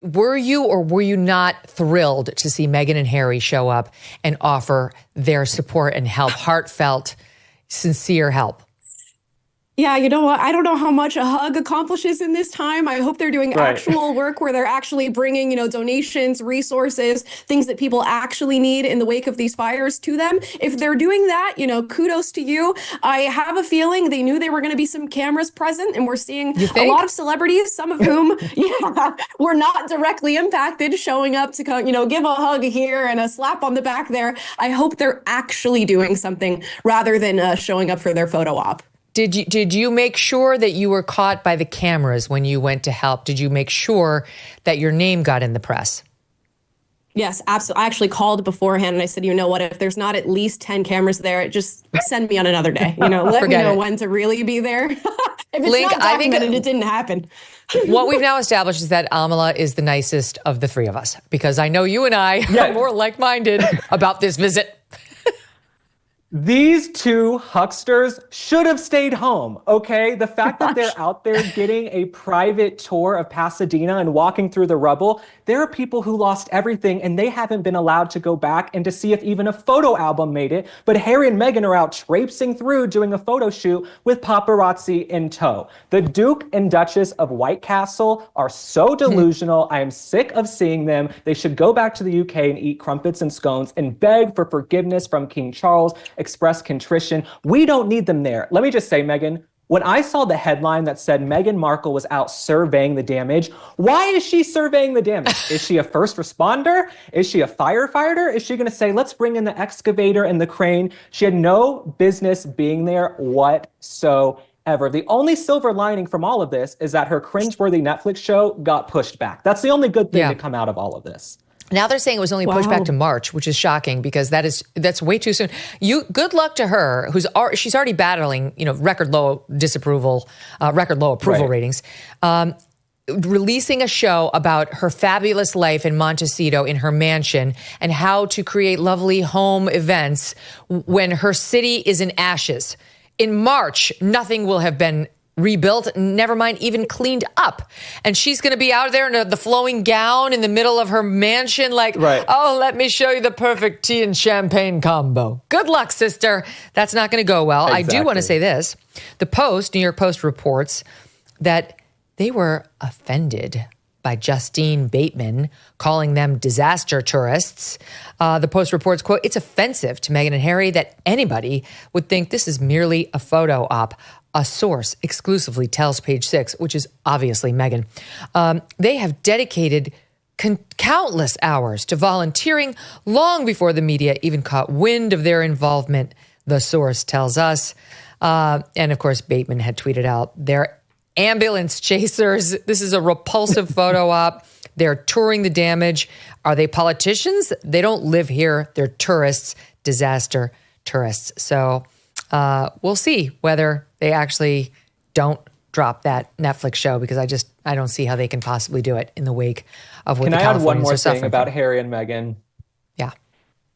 Were you or were you not thrilled to see Meghan and Harry show up and offer their support and help, heartfelt, sincere help? Yeah, you know what? I don't know how much a hug accomplishes in this time. I hope they're doing actual work where they're actually bringing, donations, resources, things that people actually need in the wake of these fires to them. If they're doing that, kudos to you. I have a feeling they knew there were going to be some cameras present, and we're seeing a lot of celebrities, some of whom, were not directly impacted, showing up to, give a hug here and a slap on the back there. I hope they're actually doing something rather than showing up for their photo op. Did you make sure that you were caught by the cameras when you went to help? Did you make sure that your name got in the press? Yes, absolutely. I actually called beforehand and I said, you know what, if there's not at least 10 cameras there, just send me on another day. Let me know when to really be there. If it's not documented, it didn't happen. What we've now established is that Amala is the nicest of the three of us, because I know you and I are more like-minded about this visit. These two hucksters should have stayed home, okay? The fact that they're out there getting a private tour of Pasadena and walking through the rubble, there are people who lost everything and they haven't been allowed to go back and to see if even a photo album made it. But Harry and Meghan are out traipsing through doing a photo shoot with paparazzi in tow. The Duke and Duchess of White Castle are so delusional. I am sick of seeing them. They should go back to the UK and eat crumpets and scones and beg for forgiveness from King Charles, express contrition. We don't need them there. Let me just say, Megyn, when I saw the headline that said Meghan Markle was out surveying the damage, why is she surveying the damage? Is she a first responder? Is she a firefighter? Is she going to say, let's bring in the excavator and the crane? She had no business being there whatsoever. The only silver lining from all of this is that her cringeworthy Netflix show got pushed back. That's the only good thing to come out of all of this. Now they're saying it was only pushed back to March, which is shocking because that's way too soon. Good luck to her, she's already battling, record low approval ratings. Releasing a show about her fabulous life in Montecito in her mansion and how to create lovely home events when her city is in ashes. In March, nothing will have been rebuilt, never mind even cleaned up. And she's going to be out there in the flowing gown in the middle of her mansion oh, let me show you the perfect tea and champagne combo. Good luck, sister. That's not going to go well. Exactly. I do want to say this. New York Post reports that they were offended by Justine Bateman calling them disaster tourists. The Post reports, quote, it's offensive to Meghan and Harry that anybody would think this is merely a photo op. A source exclusively tells Page Six, which is obviously Meghan. They have dedicated countless hours to volunteering long before the media even caught wind of their involvement, the source tells us. And of course, Bateman had tweeted out, they're ambulance chasers. This is a repulsive photo op. They're touring the damage. Are they politicians? They don't live here. They're tourists, disaster tourists. So we'll see whether they actually don't drop that Netflix show, because I don't see how they can possibly do it in the wake of what the Californians are suffering. Can I add one more thing about Harry and Meghan? Yeah.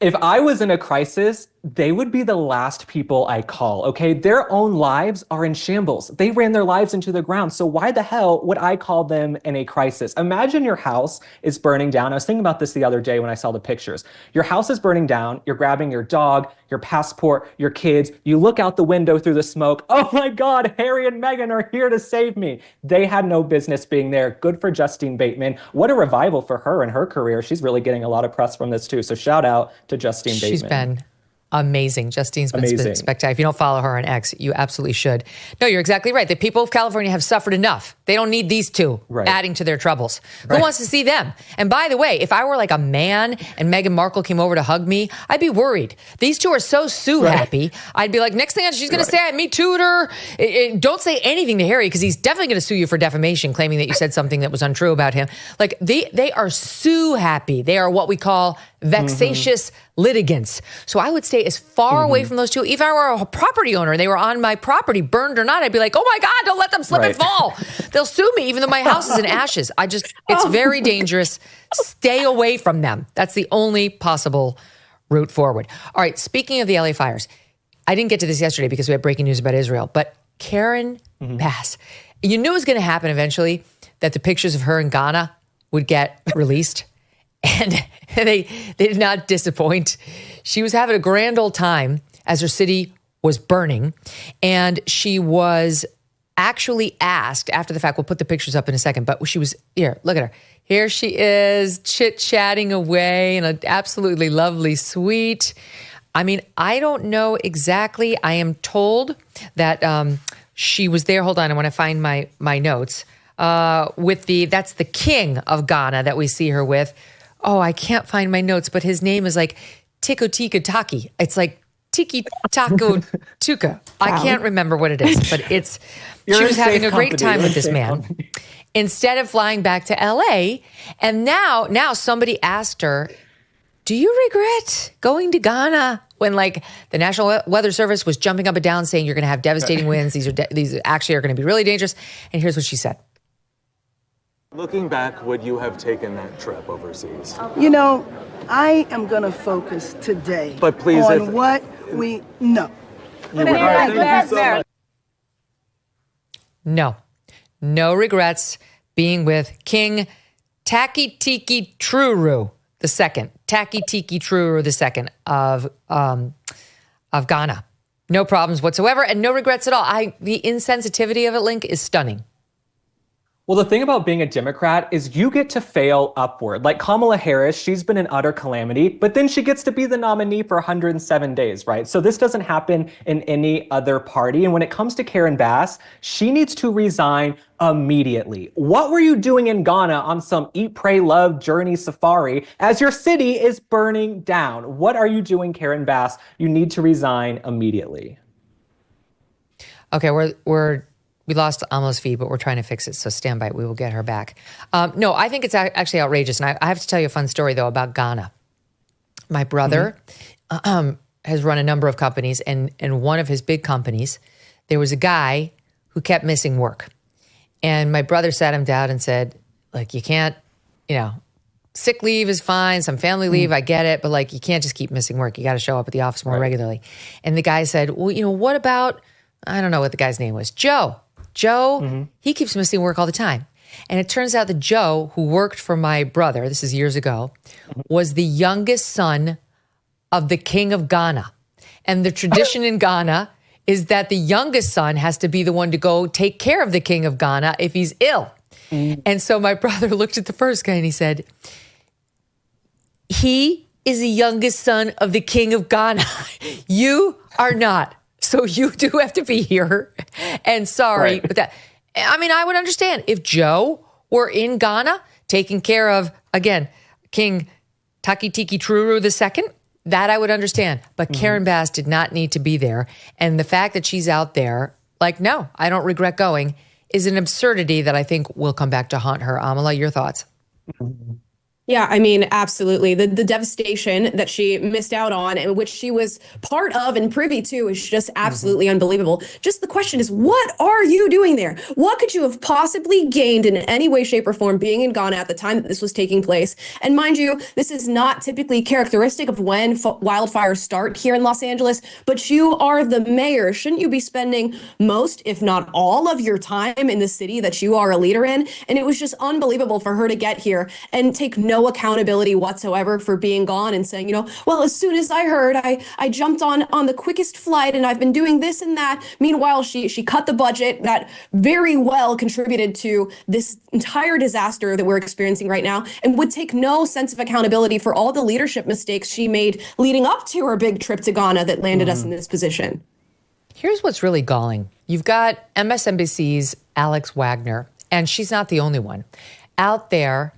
If I was in a crisis, they would be the last people I call, okay? Their own lives are in shambles. They ran their lives into the ground. So why the hell would I call them in a crisis? Imagine your house is burning down. I was thinking about this the other day when I saw the pictures. Your house is burning down. You're grabbing your dog, your passport, your kids. You look out the window through the smoke. Oh my God, Harry and Meghan are here to save me. They had no business being there. Good for Justine Bateman. What a revival for her and her career. She's really getting a lot of press from this too. So shout out to Justine Bateman. She's been amazing. Justine's been spectacular. If you don't follow her on X, you absolutely should. No, you're exactly right. The people of California have suffered enough. They don't need these two adding to their troubles. Who wants to see them? And by the way, if I were like a man and Meghan Markle came over to hug me, I'd be worried. These two are so happy. I'd be like, next thing she's going to say, I me tooed her. Don't say anything to Harry, because he's definitely going to sue you for defamation, claiming that you said something that was untrue about him. Like they are so happy. They are what we call vexatious litigants. So I would stay as far away from those two. If I were a property owner and they were on my property, burned or not, I'd be like, oh my God, don't let them slip and fall. They'll sue me even though my house is in ashes. It's very dangerous. Stay away from them. That's the only possible route forward. All right, speaking of the LA fires, I didn't get to this yesterday because we had breaking news about Israel, but Karen Bass, you knew it was going to happen eventually, that the pictures of her in Ghana would get released. And they did not disappoint. She was having a grand old time as her city was burning. And she was actually asked after the fact, we'll put the pictures up in a second, but she was, here, look at her. Here she is chit-chatting away in an absolutely lovely suite. I mean, I don't know exactly. I am told that she was there. Hold on, I want to find my notes. That's the king of Ghana that we see her with. Oh, I can't find my notes, but his name is like Tiko Tika Taki. It's like Tiki Taco Tuka. I can't remember what it is, but she was having a great time with this man. Instead of flying back to LA, and now somebody asked her, do you regret going to Ghana when like the National Weather Service was jumping up and down saying you're going to have devastating winds, these actually are going to be really dangerous? And here's what she said. Looking back, would you have taken that trip overseas? You know, I am going to focus today but please, on what we know. No regrets being with King Taki Tiki Truru II. Taki Tiki Truru II of Ghana. No problems whatsoever and no regrets at all. The insensitivity of it, Link, is stunning. Well, the thing about being a Democrat is you get to fail upward. Like Kamala Harris, she's been an utter calamity, but then she gets to be the nominee for 107 days, right? So this doesn't happen in any other party. And when it comes to Karen Bass, she needs to resign immediately. What were you doing in Ghana on some eat, pray, love journey safari as your city is burning down? What are you doing, Karen Bass? You need to resign immediately. Okay, we lost Amala's feed, but we're trying to fix it. So stand by. We will get her back. No, I think it's actually outrageous. And I have to tell you a fun story, though, about Ghana. My brother has run a number of companies. And one of his big companies, there was a guy who kept missing work. And my brother sat him down and said, like, you can't, sick leave is fine. Some family leave, I get it. But, like, you can't just keep missing work. You got to show up at the office more regularly. And the guy said, well, what about, I don't know what the guy's name was, Joe, he keeps missing work all the time. And it turns out that Joe, who worked for my brother, this is years ago, was the youngest son of the king of Ghana. And the tradition in Ghana is that the youngest son has to be the one to go take care of the king of Ghana if he's ill. And so my brother looked at the first guy and he said, he is the youngest son of the king of Ghana. You are not. So you do have to be here. And sorry, but I would understand if Joe were in Ghana taking care of, again, King Taki Tiki Truru II, that I would understand. But Karen Bass did not need to be there. And the fact that she's out there, like, no, I don't regret going, is an absurdity that I think will come back to haunt her. Amala, your thoughts? Yeah, I mean, absolutely. The devastation that she missed out on and which she was part of and privy to is just absolutely unbelievable. Just the question is, what are you doing there? What could you have possibly gained in any way, shape, or form being in Ghana at the time that this was taking place? And mind you, this is not typically characteristic of when wildfires start here in Los Angeles, but you are the mayor. Shouldn't you be spending most, if not all, of your time in the city that you are a leader in? And it was just unbelievable for her to get here and take no accountability whatsoever for being gone and saying, well, as soon as I heard, I jumped on the quickest flight and I've been doing this and that. Meanwhile, she cut the budget that very well contributed to this entire disaster that we're experiencing right now and would take no sense of accountability for all the leadership mistakes she made leading up to her big trip to Ghana that landed us in this position. Here's what's really galling. You've got MSNBC's Alex Wagner, and she's not the only one, out there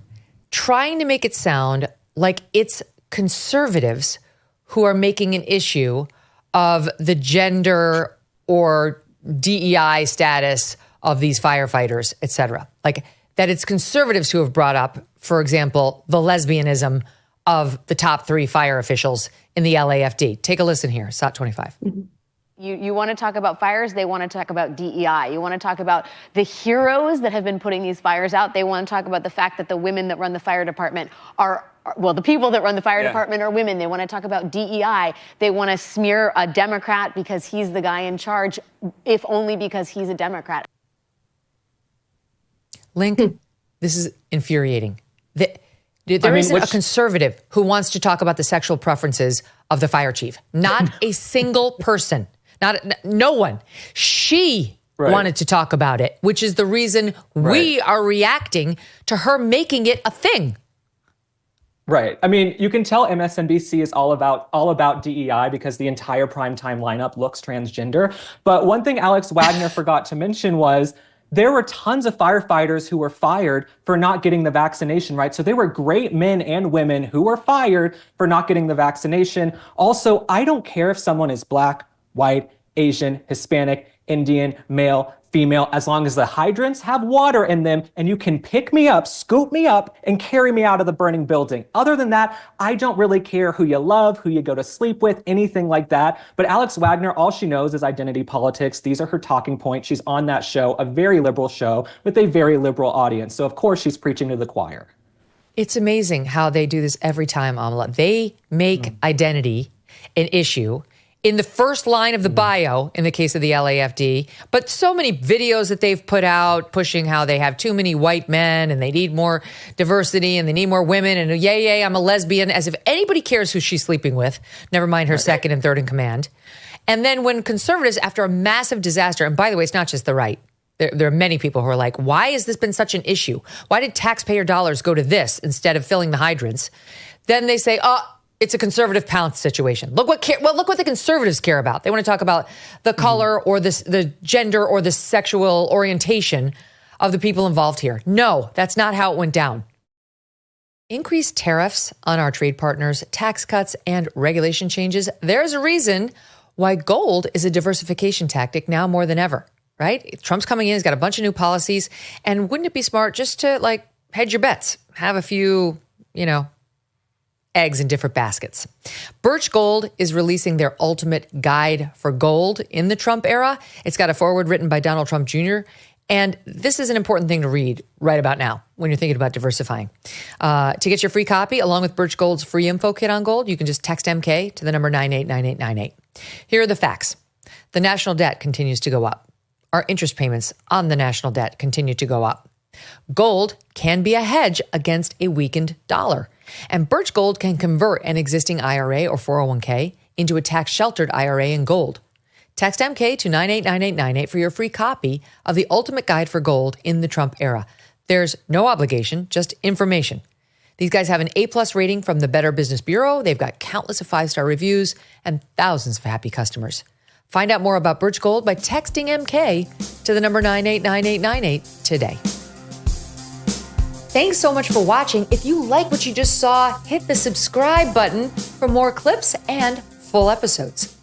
trying to make it sound like it's conservatives who are making an issue of the gender or DEI status of these firefighters, et cetera. Like that it's conservatives who have brought up, for example, the lesbianism of the top 3 fire officials in the LAFD. Take a listen here, SOT 25. You want to talk about fires, they want to talk about DEI. You want to talk about the heroes that have been putting these fires out. They want to talk about the fact that the women that run the fire department the people that run the fire department are women. They want to talk about DEI. They want to smear a Democrat because he's the guy in charge, if only because he's a Democrat. Link, this is infuriating. There isn't a conservative who wants to talk about the sexual preferences of the fire chief. Not a single person. No one. She wanted to talk about it, which is the reason we are reacting to her making it a thing. Right. I mean, you can tell MSNBC is all about DEI because the entire primetime lineup looks transgender. But one thing Alex Wagner forgot to mention was there were tons of firefighters who were fired for not getting the vaccination, right? So there were great men and women who were fired for not getting the vaccination. Also, I don't care if someone is black, white, Asian, Hispanic, Indian, male, female, as long as the hydrants have water in them and you can pick me up, scoop me up, and carry me out of the burning building. Other than that, I don't really care who you love, who you go to sleep with, anything like that. But Alex Wagner, all she knows is identity politics. These are her talking points. She's on that show, a very liberal show with a very liberal audience. So of course she's preaching to the choir. It's amazing how they do this every time, Amala. They make identity an issue in the first line of the bio, in the case of the LAFD, but so many videos that they've put out pushing how they have too many white men and they need more diversity and they need more women and yay, I'm a lesbian, as if anybody cares who she's sleeping with, never mind her second and third in command. And then when conservatives, after a massive disaster, and by the way, it's not just the right, there are many people who are like, why has this been such an issue? Why did taxpayer dollars go to this instead of filling the hydrants? Then they say, it's a conservative pounce situation. Look what the conservatives care about. They want to talk about the color or the gender or the sexual orientation of the people involved here. No, that's not how it went down. Increased tariffs on our trade partners, tax cuts, and regulation changes. There's a reason why gold is a diversification tactic now more than ever, right? Trump's coming in, he's got a bunch of new policies. And wouldn't it be smart just to hedge your bets, have a few, eggs in different baskets? Birch Gold is releasing their ultimate guide for gold in the Trump era. It's got a foreword written by Donald Trump Jr. And this is an important thing to read right about now when you're thinking about diversifying. To get your free copy, along with Birch Gold's free info kit on gold, you can just text MK to the number 989898. Here are the facts. The national debt continues to go up. Our interest payments on the national debt continue to go up. Gold can be a hedge against a weakened dollar. And Birch Gold can convert an existing IRA or 401k into a tax-sheltered IRA in gold. Text MK to 989898 for your free copy of the ultimate guide for gold in the Trump era. There's no obligation, just information. These guys have an A+ rating from the Better Business Bureau. They've got countless of 5-star reviews and thousands of happy customers. Find out more about Birch Gold by texting MK to the number 989898 today. Thanks so much for watching. If you like what you just saw, hit the subscribe button for more clips and full episodes.